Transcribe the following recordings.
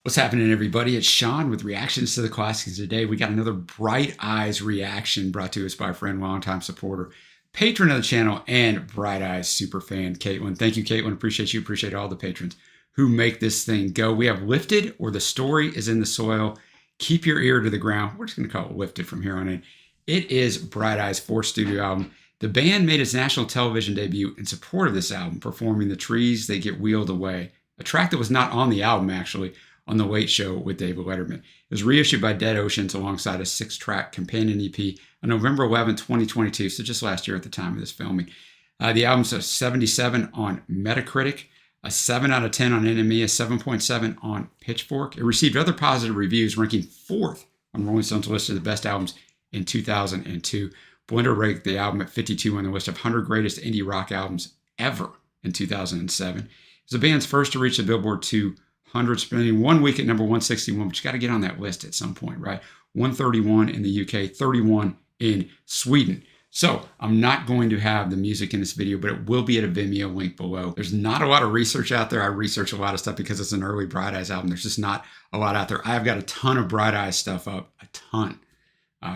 What's happening, everybody? It's Sean with reactions to the classics. Today we got another Bright Eyes reaction brought to us by a friend, longtime supporter, patron of the channel, and Bright Eyes super fan, Caitlin. Thank you, Caitlin. Appreciate you. Appreciate all the patrons who make this thing go. We have Lifted, or The Story is in the Soil. Keep Your Ear to the Ground. We're just going to call it Lifted from here on in. It is Bright Eyes' fourth studio album. The band made its national television debut in support of this album, performing The Trees They Get Wheeled Away, a track that was not on the album, actually, on The Late Show with David Letterman. It was reissued by Dead Oceans alongside a 6-track companion EP on November 11, 2022, so just last year at the time of this filming. The album's a 77 on Metacritic, a 7 out of 10 on NME, a 7.7 on Pitchfork. It received other positive reviews, ranking 4th on Rolling Stone's list of the best albums in 2002. Blender ranked the album at 52 on the list of 100 greatest indie rock albums ever in 2007. It was the band's first to reach the Billboard 200, spending 1 week at number 161, but you got to get on that list at some point, right? 131 in the UK, 31 in Sweden. So I'm not going to have the music in this video, but it will be at a Vimeo link below. There's not a lot of research out there. I research a lot of stuff because it's an early Bright Eyes album. There's just not a lot out there. I've got a ton of Bright Eyes stuff up, a ton,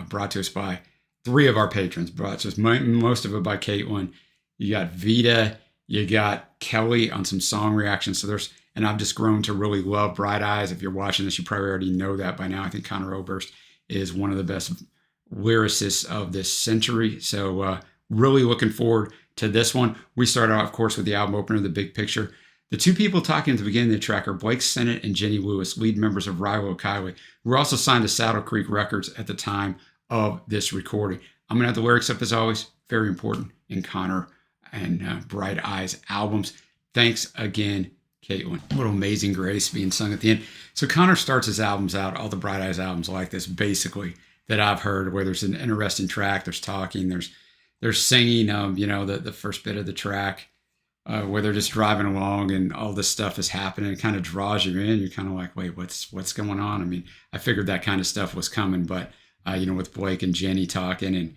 brought to us by 3 of our patrons, brought to us, most of it by Caitlin. You got Vita, you got Kelly on some song reactions. And I've just grown to really love Bright Eyes. If you're watching this, you probably already know that by now. I think Conor Oberst is one of the best lyricists of this century. So really looking forward to this one. We start out, of course, with the album opener, The Big Picture. The 2 people talking at the beginning of the track are Blake Sennett and Jenny Lewis, lead members of Rilo Kiley, who were also signed to Saddle Creek Records at the time of this recording. I'm going to have the lyrics up as always. Very important in Conor and Bright Eyes albums. Thanks again, Caitlin. What Amazing Grace being sung at the end. So Conor starts his albums out, all the Bright Eyes albums like this, basically, that I've heard, where there's an interesting track, there's talking, there's singing, the first bit of the track, where they're just driving along and all this stuff is happening. It kind of draws you in. You're kind of like, wait, what's going on? I mean, I figured that kind of stuff was coming, but with Blake and Jenny talking, and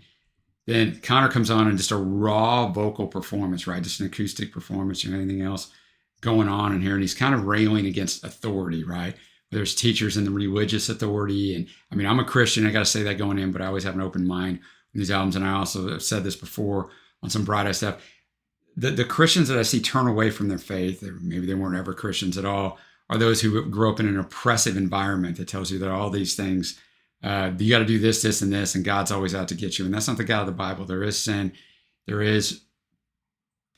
then Conor comes on and just a raw vocal performance, right? Just an acoustic performance or anything else going on in here. And he's kind of railing against authority, right? There's teachers in the religious authority. And I mean, I'm a Christian. I got to say that going in, but I always have an open mind on these albums. And I also have said this before on some Bright Eye stuff. The Christians that I see turn away from their faith, or maybe they weren't ever Christians at all, are those who grew up in an oppressive environment that tells you that all these things, you got to do this, this, and this, and God's always out to get you. And that's not the God of the Bible. There is sin, there is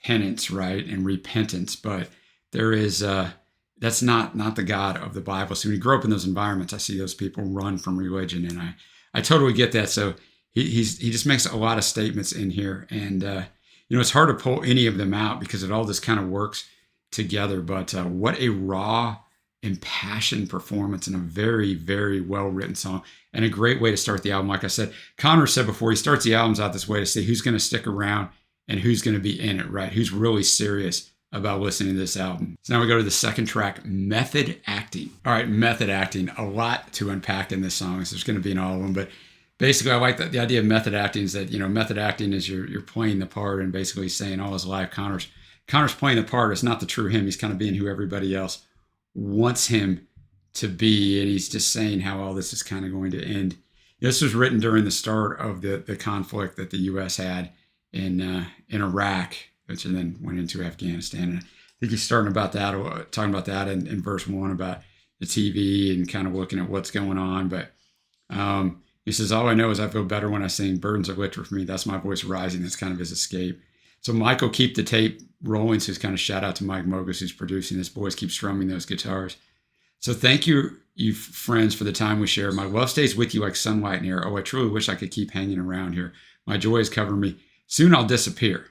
penance, right, and repentance, but there is that's not the God of the Bible. So when you grow up in those environments, I see those people run from religion, and I totally get that. So he just makes a lot of statements in here, and it's hard to pull any of them out because it all just kind of works together. But what a raw, impassioned performance and a very, very well-written song, and a great way to start the album. Like I said, Conor said before, he starts the albums out this way to see who's going to stick around and who's going to be in it, right? Who's really serious about listening to this album. So now we go to the second track, Method Acting. All right, Method Acting, a lot to unpack in this song, so there's going to be in all of them, but basically I like the idea of method acting is that, method acting is you're playing the part, and basically saying all his life, Conor's playing the part. It's not the true him. He's kind of being who everybody else wants him to be, and he's just saying how all this is kind of going to end. This was written during the start of the conflict that the U.S. had in Iraq, which then went into Afghanistan. And I think he's talking about that in verse 1 about the TV and kind of looking at what's going on. But he says, all I know is I feel better when I sing burdens are lifted for me. That's my voice rising. That's kind of his escape. So Michael, keep the tape rolling. So it's kind of shout out to Mike Mogus, who's producing this. Boys, keep strumming those guitars. So thank you friends, for the time we share. My love stays with you like sunlight in air. Oh, I truly wish I could keep hanging around here. My joys cover me. Soon I'll disappear.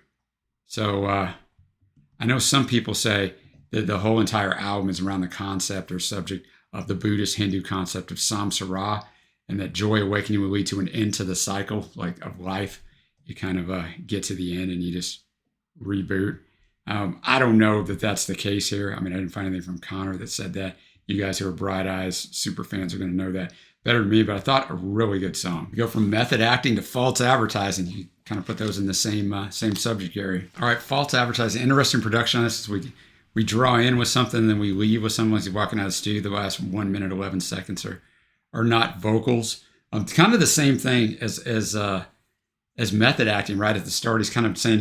So I know some people say that the whole entire album is around the concept or subject of the Buddhist Hindu concept of samsara, and that joy awakening will lead to an end to the cycle of life. You kind of get to the end and you just reboot. I don't know that that's the case here. I mean, I didn't find anything from Conor that said that. You guys who are Bright Eyes super fans are going to know that better than me, but I thought a really good song. You go from method acting to false advertising. You kind of put those in the same subject area. All right, false advertising. Interesting production on this. As we we draw in with something, then we leave with something. Like he's walking out of the studio, the last 1 minute 11 seconds are not vocals. It's kind of the same thing as method acting. Right at the start, he's kind of saying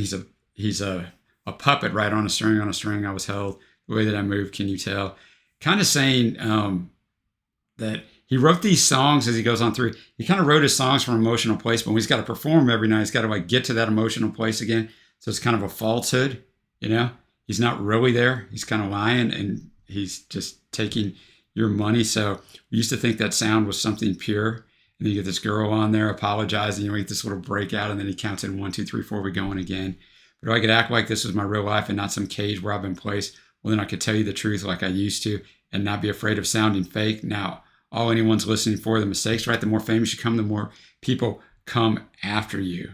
he's a puppet, right, on a string. On a string, I was held. The way that I move, can you tell? Kind of saying that he wrote these songs as he goes on through. He kind of wrote his songs from an emotional place, but when he's got to perform every night, he's got to like get to that emotional place again. So it's kind of a falsehood, you know. He's not really there. He's kind of lying, and he's just taking your money. So we used to think that sound was something pure. And then you get this girl on there apologizing. You get this little breakout, and then he counts in 1, 2, 3, 4. We're going again. But if I could act like this was my real life and not some cage where I've been placed, well, then I could tell you the truth like I used to and not be afraid of sounding fake. Now, all anyone's listening for the mistakes, right? The more famous you come, the more people come after you.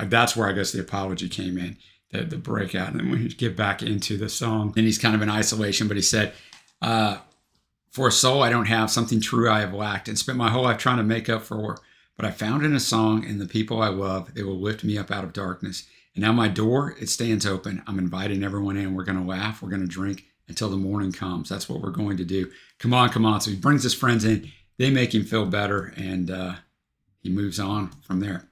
That's where I guess the apology came in. The breakout. And then when you get back into the song, and he's kind of in isolation, but he said, for a soul I don't have, something true I have lacked, and spent my whole life trying to make up for. But I found in a song, and the people I love, they will lift me up out of darkness. And now my door, it stands open. I'm inviting everyone in. We're going to laugh. We're going to drink until the morning comes. That's what we're going to do. Come on, come on. So he brings his friends in. They make him feel better, and he moves on from there.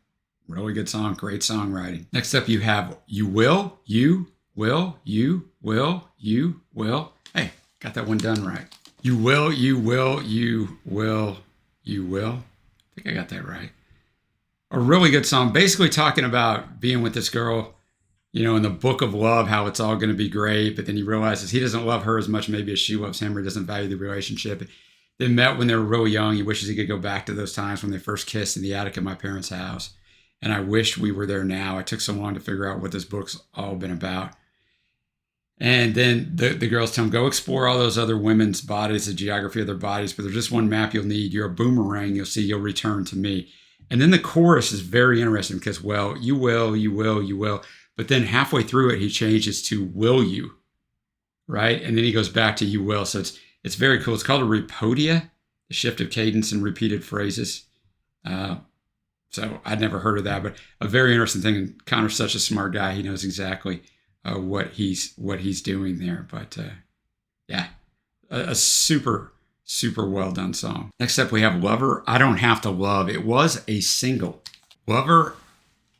Really good song, great songwriting. Next up, you have You Will, You Will, You Will, You Will. Hey, got that one done right. You will, you will, you will, you will. I think I got that right. A really good song, basically talking about being with this girl, you know, in the book of love, how it's all going to be great, but then he realizes he doesn't love her as much maybe as she loves him, or doesn't value the relationship. They met when they were really young. He wishes he could go back to those times when they first kissed in the attic of my parents' house. And I wish we were there now. I took so long to figure out what this book's all been about. And then the girls tell him, go explore all those other women's bodies, the geography of their bodies, but there's just one map you'll need. You're a boomerang. You'll see, you'll return to me. And then the chorus is very interesting because, well, you will, you will, you will. But then halfway through it, he changes to will you, right? And then he goes back to you will. So it's very cool. It's called a repodia, the shift of cadence and repeated phrases. So I'd never heard of that, but a very interesting thing. And Connor's such a smart guy. He knows exactly what he's doing there. But yeah, a super, super well done song. Next up, we have Lover, I Don't Have to Love. It was a single. Lover,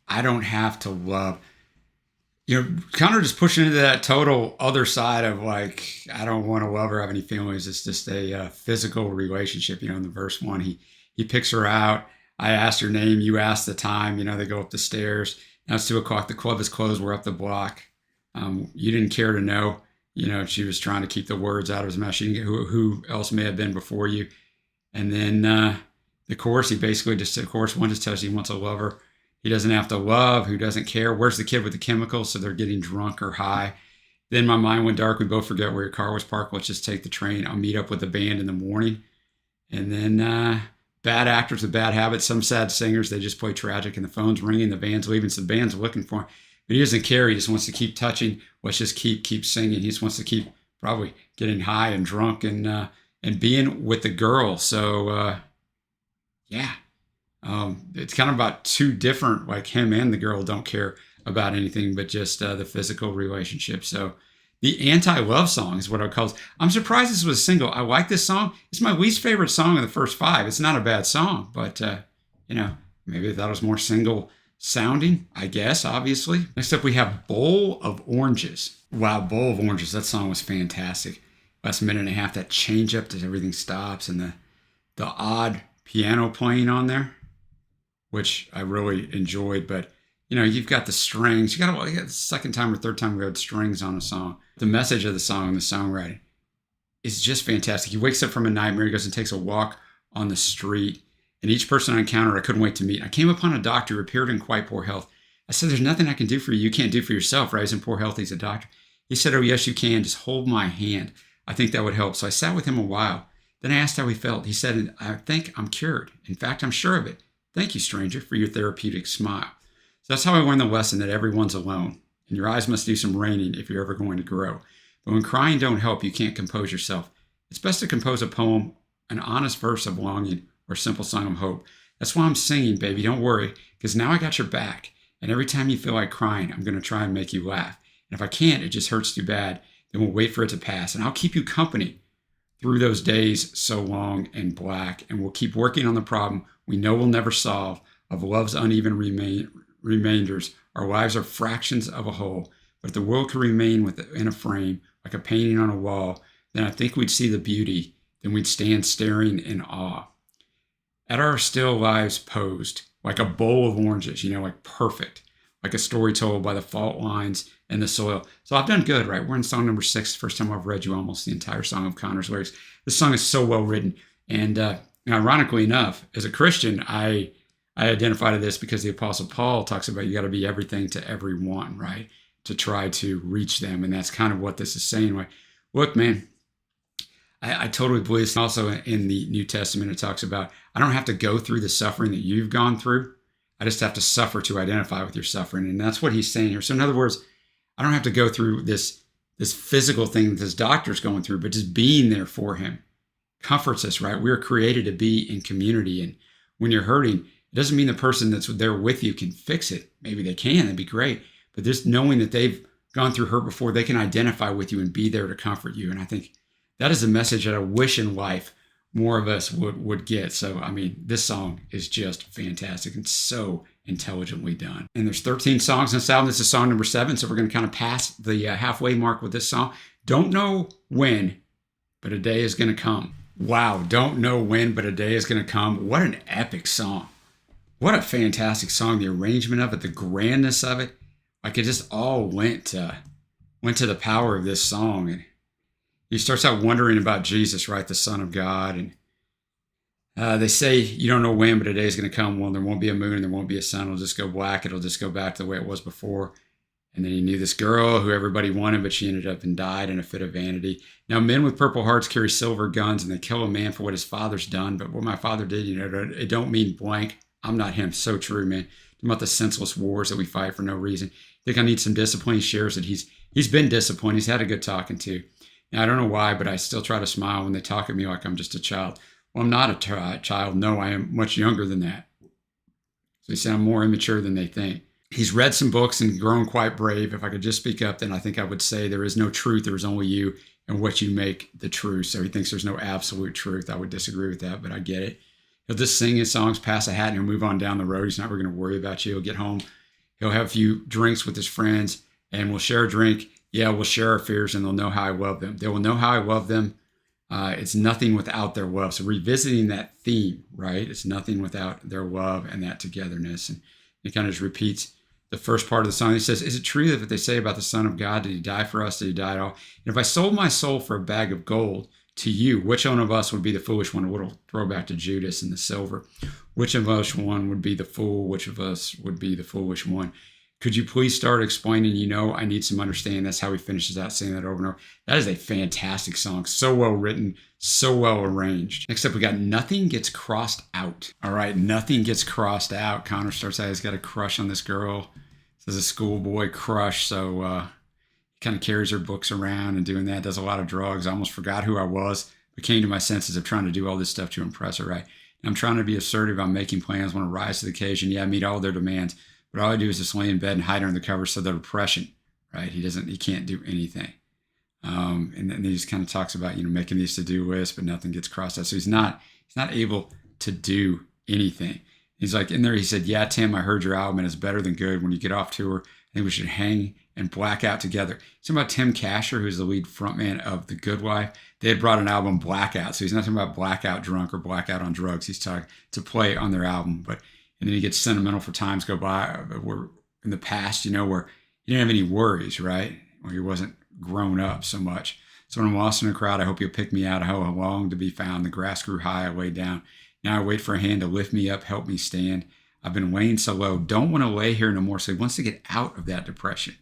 I Don't Have to Love. You know, Connor just pushing into that total other side of like, I don't want to love or have any feelings. It's just a physical relationship. You know, in the verse 1, he picks her out. I asked her name, you asked the time, you know, they go up the stairs. Now it's 2:00, the club is closed, we're up the block. You didn't care to know, you know, she was trying to keep the words out of his mouth. She didn't get who else may have been before you. And then the chorus, he basically just, the chorus 1 just tells you he wants a lover. He doesn't have to love, who doesn't care. Where's the kid with the chemicals? So they're getting drunk or high. Then my mind went dark, we both forget where your car was parked. Let's just take the train. I'll meet up with the band in the morning. And then bad actors with bad habits. Some sad singers, they just play tragic, and the phone's ringing, the band's leaving, so the band's looking for him. But he doesn't care. He just wants to keep touching. Let's just keep singing. He just wants to keep probably getting high and drunk and being with the girl. So yeah, it's kind of about two different, like him and the girl don't care about anything but just the physical relationship. So the anti-love song is what I call it. I'm surprised this was a single. I like this song. It's my least favorite song of the first 5. It's not a bad song, but you know, maybe I thought it was more single sounding, I guess, obviously. Next up, we have Bowl of Oranges. Wow, Bowl of Oranges. That song was fantastic. Last minute and a half, that change up as everything stops, and the odd piano playing on there, which I really enjoyed. But you know, you've got the strings. You got the second time or third time we had strings on a song. The message of the song and the songwriting is just fantastic. He wakes up from a nightmare. He goes and takes a walk on the street. And each person I encountered, I couldn't wait to meet. I came upon a doctor who appeared in quite poor health. I said, there's nothing I can do for you. You can't do for yourself, right? He's in poor health. He's a doctor. He said, oh, yes, you can. Just hold my hand. I think that would help. So I sat with him a while. Then I asked how he felt. He said, I think I'm cured. In fact, I'm sure of it. Thank you, stranger, for your therapeutic smile. So that's how I learned the lesson that everyone's alone. And your eyes must do some raining if you're ever going to grow. But when crying don't help, you can't compose yourself. It's best to compose a poem, an honest verse of longing, or a simple song of hope. That's why I'm singing, baby. Don't worry, because now I got your back. And every time you feel like crying, I'm going to try and make you laugh. And if I can't, it just hurts too bad. then we'll wait for it to pass. And I'll keep you company through those days so long and black. And we'll keep working on the problem we know we'll never solve of love's uneven remainders. Our lives are fractions of a whole. But if the world could remain within a frame, like a painting on a wall, then I think we'd see the beauty. Then we'd stand staring in awe at our still lives posed, like a bowl of oranges, like perfect, like a story told by the fault lines and the soil. So I've done good, right? We're in song number 6, first time I've read you almost the entire song of Connor's lyrics. This song is so well written. And ironically enough, as a Christian, I identify to this because the Apostle Paul talks about you got to be everything to everyone, right? To try to reach them. And that's kind of what this is saying. Like, look, man, I totally believe this. Also in the New Testament, it talks about, I don't have to go through the suffering that you've gone through. I just have to suffer to identify with your suffering. And that's what he's saying here. So in other words, I don't have to go through this physical thing that this doctor's going through, but just being there for him comforts us, right? We are created to be in community. And when you're hurting, it doesn't mean the person that's there with you can fix it. Maybe they can, that'd be great. But just knowing that they've gone through hurt before, they can identify with you and be there to comfort you. And I think that is a message that I wish in life more of us would get. So, I mean, this song is just fantastic and so intelligently done. And there's 13 songs in this album. This is song number 7. So we're going to kind of pass the halfway mark with this song. Don't know when, but a day is going to come. Wow. Don't know when, but a day is going to come. What an epic song. What a fantastic song. The arrangement of it, the grandness of it. Like it just all went to the power of this song. And he starts out wondering about Jesus, right? The Son of God. And they say, you don't know when, but a day is going to come. Well, there won't be a moon, there won't be a sun. It'll just go black. It'll just go back to the way it was before. And then he knew this girl who everybody wanted, but she ended up and died in a fit of vanity. Now, men with purple hearts carry silver guns, and they kill a man for what his father's done. But what my father did, it don't mean blank. I'm not him. So true, man. About the senseless wars that we fight for no reason. I think I need some discipline. He shares that he's been disciplined. He's had a good talking to. Now, I don't know why, but I still try to smile when they talk at me like I'm just a child. Well, I'm not a child. No, I am much younger than that. So he said I'm more immature than they think. He's read some books and grown quite brave. If I could just speak up, then I think I would say there is no truth. There is only you and what you make the truth. So he thinks there's no absolute truth. I would disagree with that, but I get it. He'll just sing his songs, pass a hat, and he'll move on down the road. He's not really going to worry about you. He'll get home. He'll have a few drinks with his friends, and we'll share a drink. Yeah, we'll share our fears, and they'll know how I love them. They will know how I love them. It's nothing without their love. So revisiting that theme, right? It's nothing without their love and that togetherness. And he kind of just repeats the first part of the song. He says, is it true that what they say about the Son of God, did he die for us? Did he die at all? And if I sold my soul for a bag of gold to you, which one of us would be the foolish one? A little throwback to Judas and the silver. Which of us one would be the fool? Which of us would be the foolish one? Could you please start explaining, I need some understanding. That's how he finishes out saying that over and over. That is a fantastic song. So well written, so well arranged. Next up, we got Nothing Gets Crossed Out. All right, Nothing Gets Crossed Out. Connor starts out, he's got a crush on this girl. Says a schoolboy crush, so he kind of carries her books around and doing that, does a lot of drugs. I almost forgot who I was, but came to my senses of trying to do all this stuff to impress her, right? And I'm trying to be assertive. I'm making plans, want to rise to the occasion. Yeah, meet all their demands. But all I do is just lay in bed and hide under the covers. So the depression, right? He can't do anything. And then he just kind of talks about, making these to-do lists, but nothing gets crossed out. So he's not able to do anything. He's like in there, he said, yeah, Tim, I heard your album and it's better than good. When you get off tour, I think we should hang and black out together. It's about Tim Kasher, who's the lead frontman of The Good Wife. They had brought an album, Blackout. So he's not talking about blackout drunk or blackout on drugs. He's talking to play on their album. And then he gets sentimental for times go by where in the past, where he didn't have any worries, right? Where he wasn't grown up so much. So when I'm lost in a crowd, I hope you'll pick me out. I long to be found. The grass grew high, I lay down. Now I wait for a hand to lift me up, help me stand. I've been laying so low, don't want to lay here no more. So he wants to get out of that depression.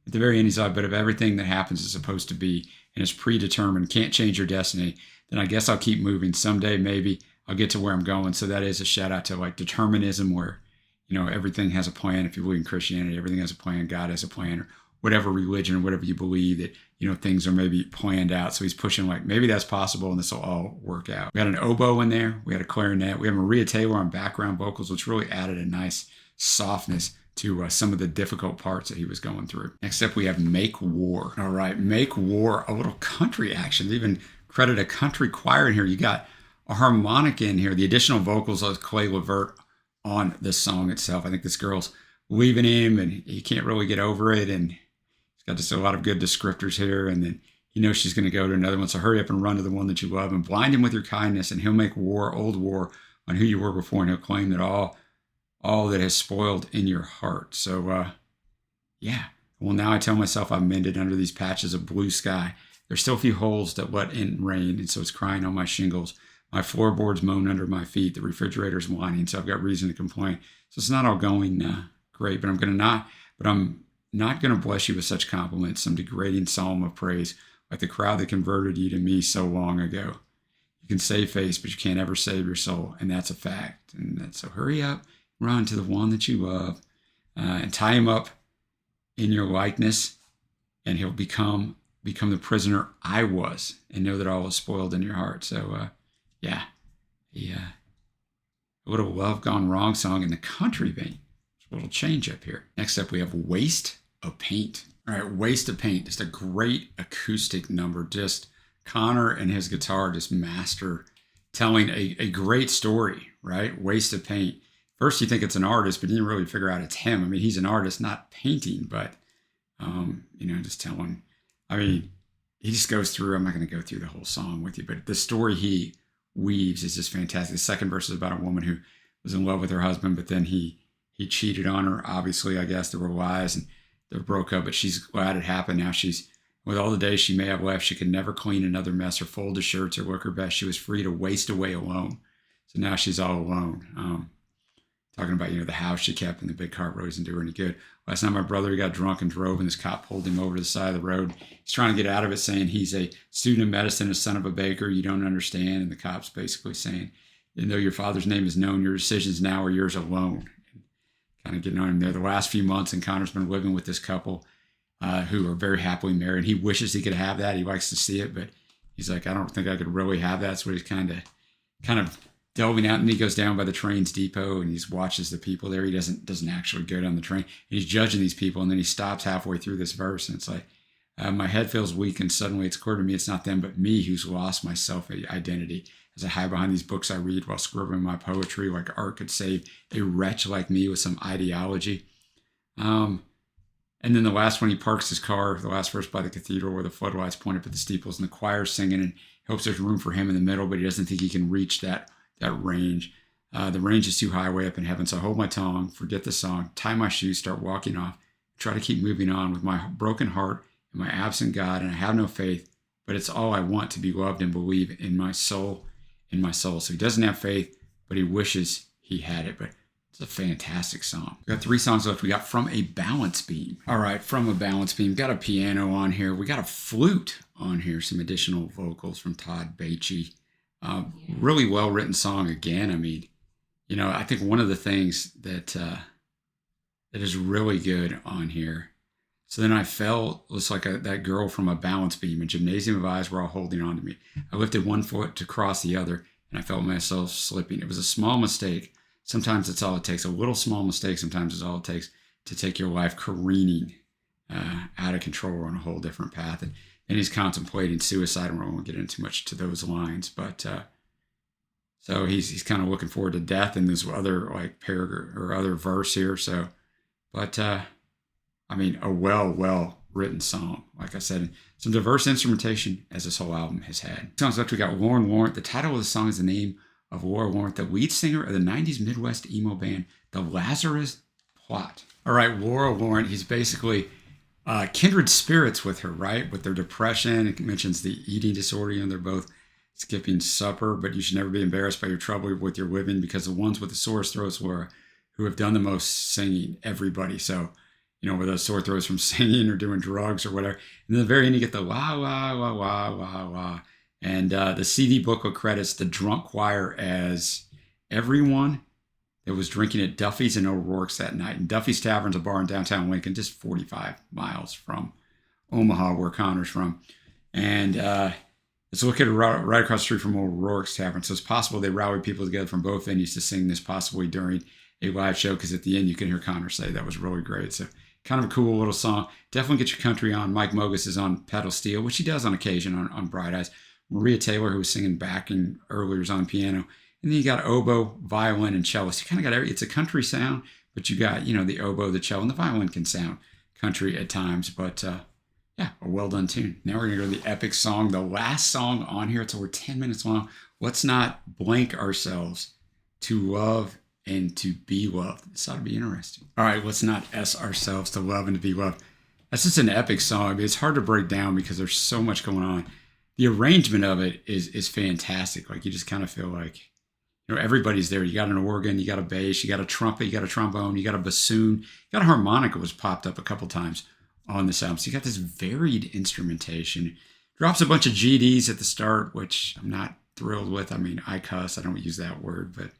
At the very end, he's like, but if everything that happens is supposed to be and is predetermined, can't change your destiny, then I guess I'll keep moving. Someday, maybe I'll get to where I'm going. So that is a shout out to like determinism where, everything has a plan. If you believe in Christianity, everything has a plan. God has a plan, or whatever religion or whatever you believe that, things are maybe planned out. So he's pushing like, maybe that's possible and this will all work out. We had an oboe in there. We had a clarinet. We have Maria Taylor on background vocals, which really added a nice softness to some of the difficult parts that he was going through. Next up, we have Make War. All right, Make War, a little country action. They even credit a country choir in here. You got a harmonica in here. The additional vocals of Clay Levert on the song itself. I think this girl's leaving him and he can't really get over it. And he's got just a lot of good descriptors here. And then he knows she's going to go to another one. So hurry up and run to the one that you love and blind him with your kindness. And he'll make war, old war, on who you were before. And he'll claim that all that has spoiled in your heart. So, yeah. Well, now I tell myself I'm mended under these patches of blue sky. There's still a few holes that let in rain, and so it's crying on my shingles. My floorboards moan under my feet. The refrigerator's whining, so I've got reason to complain. So it's not all going great, but I'm not going to bless you with such compliments, some degrading psalm of praise, like the crowd that converted you to me so long ago. You can save face, but you can't ever save your soul, and that's a fact. And so hurry up, run to the one that you love, and tie him up in your likeness, and he'll become the prisoner I was, and know that all was spoiled in your heart. So, yeah. A little love gone wrong song in the country vein. A little change up here. Next up, we have Waste of Paint. All right, Waste of Paint. Just a great acoustic number. Just Connor and his guitar just master telling a great story, right? Waste of Paint. First, you think it's an artist, but you didn't really figure out it's him. I mean, he's an artist, not painting, but, just telling. I mean, he just goes through, I'm not going to go through the whole song with you, but the story he weaves is just fantastic. The second verse is about a woman who was in love with her husband, but then he cheated on her. Obviously, I guess there were lies and they broke up, but she's glad it happened. Now she's, with all the days she may have left, she could never clean another mess or fold the shirts or look her best. She was free to waste away alone. So now she's all alone. Talking about, the house she kept and the big cart road isn't doing her any good. Last night my brother, he got drunk and drove, and this cop pulled him over to the side of the road. He's trying to get out of it, saying he's a student of medicine, a son of a baker. You don't understand. And the cop's basically saying, even though your father's name is known, your decisions now are yours alone. And kind of getting on him there. The last few months, and Connor's been living with this couple who are very happily married. He wishes he could have that. He likes to see it, but he's like, I don't think I could really have that. So he's kind of delving out, and he goes down by the train's depot and he watches the people there. He doesn't actually go down the train. He's judging these people, and then he stops halfway through this verse, and it's like, my head feels weak, and suddenly it's clear to me it's not them but me who's lost my self-identity. As I hide behind these books I read while scribbling my poetry, like art could save a wretch like me with some ideology. And then the last one, he parks his car, the last verse, by the cathedral where the floodlights point up at the steeples and the choir's singing, and hopes there's room for him in the middle, but he doesn't think he can reach that range. The range is too high way up in heaven. So I hold my tongue, forget the song, tie my shoes, start walking off, try to keep moving on with my broken heart and my absent God. And I have no faith, but it's all I want, to be loved and believe in my soul. So he doesn't have faith, but he wishes he had it. But it's a fantastic song. We got 3 songs left. We got From a Balance Beam. All right, From a Balance Beam. Got a piano on here. We got a flute on here. Some additional vocals from Todd Beachy. Really well-written song again. I mean, I think one of the things that is really good on here. So then I felt just like that girl from a balance beam. A gymnasium of eyes were all holding on to me. I lifted one foot to cross the other, and I felt myself slipping. It was a small mistake. Sometimes that's all it takes. A little small mistake sometimes is all it takes to take your life careening out of control on a whole different path. And he's contemplating suicide, and we won't get into too much to those lines, but so he's kind of looking forward to death in this other paragraph or other verse here. So, but a well written song, like I said, some diverse instrumentation as this whole album has had. Songs left, we got Lauren Warrant. The title of the song is the name of Laura Warrant, the lead singer of the 90s Midwest emo band, The Lazarus Plot. All right, Laura Warrant, he's basically kindred spirits with her, right? With their depression. It mentions the eating disorder, and they're both skipping supper, but you should never be embarrassed by your trouble with your living, because the ones with the sorest throats were who have done the most singing, everybody. So, with those sore throats from singing or doing drugs or whatever. And then at the very end, you get the wah, wah, wah, wah, wah, wah. And the CD booklet credits the drunk choir as everyone that was drinking at Duffy's and O'Rourke's that night. And Duffy's Tavern's a bar in downtown Lincoln, just 45 miles from Omaha, where Connor's from. And it's located right across the street from O'Rourke's Tavern. So it's possible they rallied people together from both venues to sing this, possibly during a live show, because at the end you can hear Connor say that was really great. So kind of a cool little song. Definitely get your country on. Mike Mogus is on pedal steel, which he does on occasion on Bright Eyes. Maria Taylor, who was singing backing earlier, is on piano. And then you got oboe, violin, and cello. So you kind of got it's a country sound, but you got, the oboe, the cello, and the violin can sound country at times. But yeah, a well done tune. Now we're going to go to the epic song, the last song on here. It's over 10 minutes long. Let's not blank ourselves to love and to be loved. This ought to be interesting. All right, let's not S ourselves to love and to be loved. That's just an epic song. I mean, it's hard to break down because there's so much going on. The arrangement of it is fantastic. Like, you just kind of feel like, everybody's there. You got an organ, you got a bass, you got a trumpet, you got a trombone, you got a bassoon, you got a harmonica was popped up a couple times on this album. So you got this varied instrumentation. Drops a bunch of GDs at the start, which I'm not thrilled with. I mean, I cuss. I don't use that word, but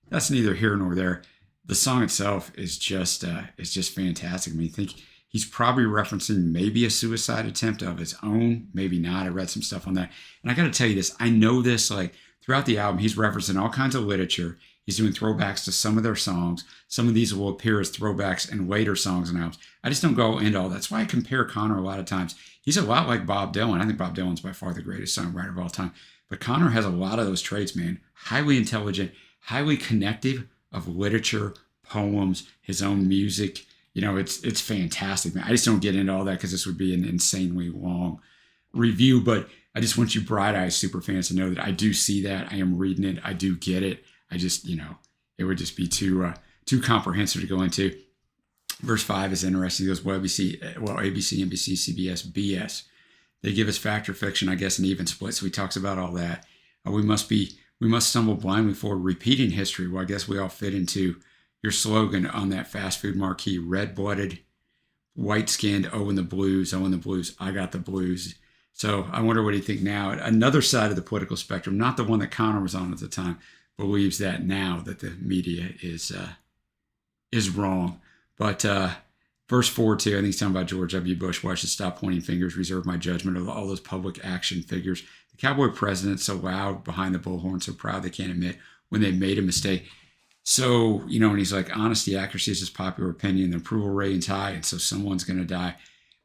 that's neither here nor there. The song itself is just fantastic. I mean, I think he's probably referencing maybe a suicide attempt of his own, maybe not. I read some stuff on that. And I got to tell you this, I know this, like, throughout the album, he's referencing all kinds of literature. He's doing throwbacks to some of their songs. Some of these will appear as throwbacks in later songs and albums. I just don't go into all that. That's why I compare Connor a lot of times. He's a lot like Bob Dylan. I think Bob Dylan's by far the greatest songwriter of all time. But Connor has a lot of those traits, man. Highly intelligent, highly connective of literature, poems, his own music. It's fantastic, man. I just don't get into all that because this would be an insanely long review. But I just want you Bright Eyes super fans to know that I do see that. I am reading it. I do get it. I just, it would just be too comprehensive to go into. Verse 5 is interesting. He goes, ABC, NBC, CBS, BS. They give us fact or fiction, I guess, an even split. So he talks about all that. We must stumble blindly forward, repeating history. Well, I guess we all fit into your slogan on that fast food marquee: red-blooded, white-skinned, oh, and the blues, I got the blues. So I wonder what you think now. Another side of the political spectrum, not the one that Connor was on at the time, believes that now that the media is wrong. But verse 4 too, I think he's talking about George W. Bush. Why I should stop pointing fingers, reserve my judgment of all those public action figures. The cowboy president, so loud behind the bullhorn, so proud they can't admit when they made a mistake. So, and he's like, honesty, accuracy is his popular opinion. The approval rating's high, and so someone's going to die.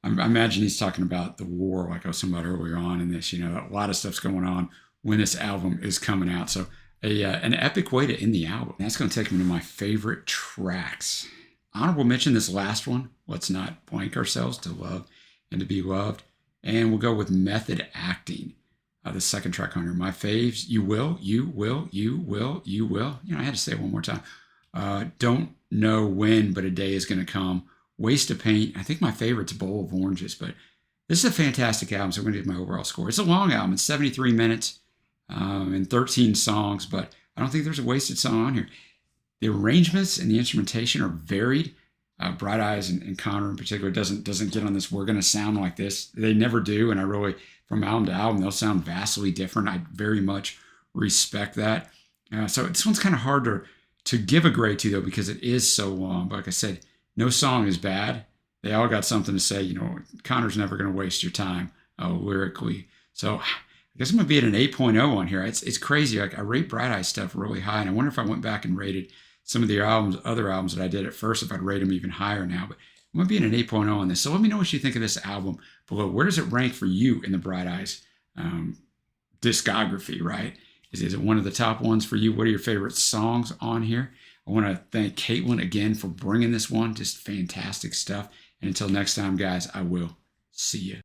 I imagine he's talking about the war, like I was talking about earlier on in this. A lot of stuff's going on when this album is coming out. So an epic way to end the album. That's going to take me to my favorite tracks. Honorable mention, this last one, Let's Not Blank Ourselves to Love and to Be Loved. And we'll go with Method Acting, the second track on here. My faves, You Will, You Will, You Will, You Will. I had to say it one more time. Don't Know When, But a Day Is Going to Come. Waste of Paint. I think my favorite's Bowl of Oranges, but this is a fantastic album, so I'm going to give my overall score. It's a long album. It's 73 minutes and 13 songs, but I don't think there's a wasted song on here. The arrangements and the instrumentation are varied. Bright Eyes and Connor in particular doesn't get on this, we're going to sound like this. They never do, and I really, from album to album, they'll sound vastly different. I very much respect that. So this one's kind of hard to give a grade to, though, because it is so long. But like I said, no song is bad. They all got something to say. Connor's never going to waste your time lyrically. So I guess I'm going to be at an 8.0 on here. It's crazy. I rate Bright Eyes stuff really high, and I wonder if I went back and rated some of the other albums that I did at first, if I'd rate them even higher now. But I'm going to be at an 8.0 on this. So let me know what you think of this album below. Where does it rank for you in the Bright Eyes discography, right? Is it one of the top ones for you? What are your favorite songs on here? I want to thank Caitlin again for bringing this one. Just fantastic stuff. And until next time, guys, I will see you.